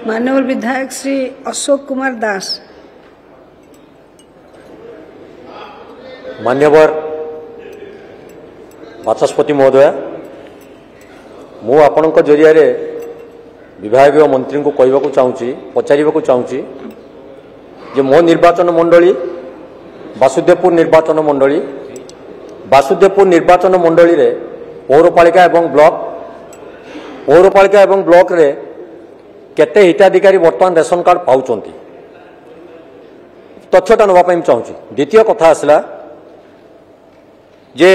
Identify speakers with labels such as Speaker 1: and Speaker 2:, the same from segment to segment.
Speaker 1: माननीय विधायक श्री अशोक कुमार दास।
Speaker 2: मान्यवर बाचस्पति महोदय, मु आपणक जरिया विभागीय मंत्री को कहवाक चाहूँगी पचारिबाक चाहूँगी जे मो निर्वाचन मंडली वासुदेवपुर निर्वाचन मंडली रे पौरपालिका एवं ब्लॉक रे केते हिताधिकारी वर्तमान रेशन कार्ड पाउचंती तथ्यटा नापी चाहूँगी। द्वितीय कथा आसला जे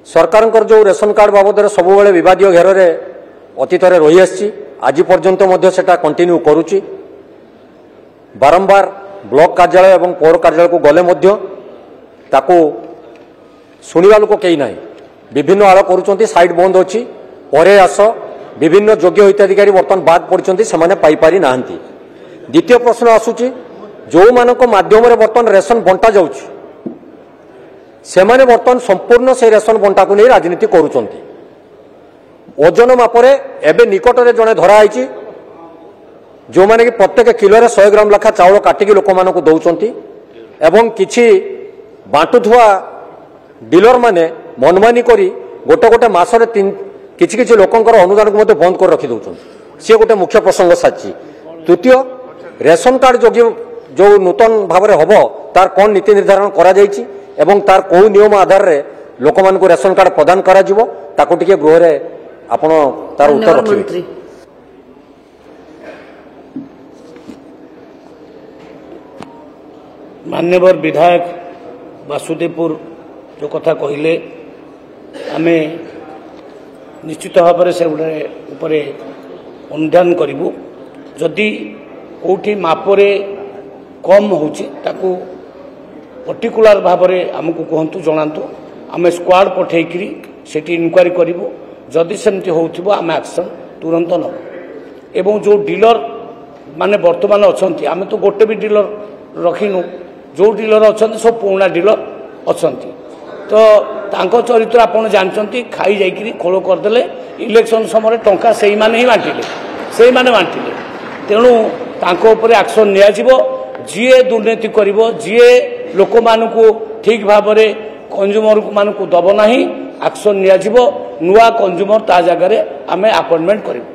Speaker 2: सरकार जो रेशन कार्ड बाबद सब विवादीय घेर में अतीत रही आसी आज पर्यंत सेटा कंटिन्यू करुच्ची। बारंबार ब्लॉक कार्यालय एवं पौर कार्यालय को गले ताकू शुणा लोक कई ना विभिन्न आड़ करुँच साइड बंद अच्छी परे आस विभिन्न योग्य हिताधिकारी बर्तमान बाद पड़ते से पाई ना। द्वितीय प्रश्न आसूची जो मानक माध्यम बर्तमान रेशन बंटा जाउछि सेमाने बर्तमान संपूर्ण से रेशन बंटा को नहीं राजनीति करुचंती। ओजन मापरे एबे निकट में जड़े धराई जो माने कि प्रत्येक किलो 100 ग्राम लाखा चाउल काटिकी लोक मानक दौरान एवं किछि बांटुवा डीलर माने मनमानी करी गोटे गोटे मासरे किछि किछि लोकंकर अनुदान को बंद कर रखी दौरान सी गोटे मुख्य प्रसंग साची। तृतीय रेशन कार्ड जो नूतन भाव में हम तार कौन नीति निर्धारण करा जायछि एवं तार कौ नियम आधार रे लोक मान को रेशन कार्ड प्रदान करा जिवो ताको टिके गृह रे आपण तार उत्तर रखिबे।
Speaker 3: मान्यवर विधायक वासुदेवपुर जो कथा कहले आमे निश्चित भाव से उपरे अनुधान करूँ। जदि कौटी मापरे कम होची ताकू पर्टिकुलर भाव में आमको कहतु जनातु आम स्क्वाड पठेकरी से इनक्वारी करूँ। जदि सेमती हो आम एक्शन तुरंत नब एवं जो डीलर माने वर्तमान अच्छा आम तो गोटे भी डीलर रखिनु जो डीलर अच्छा सब पुराना डीलर अच्छा तो तांको चरित्र आपन जानते खाई जाइकरी खोल करदे इलेक्शन समय टंका से ही बांटिले तेणु तांको उपरे एक्शन निया जीए दुर्नीति करिवो जीए लोक मानकु ठीक भाव में कंज्यूमर मानकु दब नाही एक्शन निया नुआ कंज्यूमर ता जगह आमे अपॉइंटमेंट करिवो।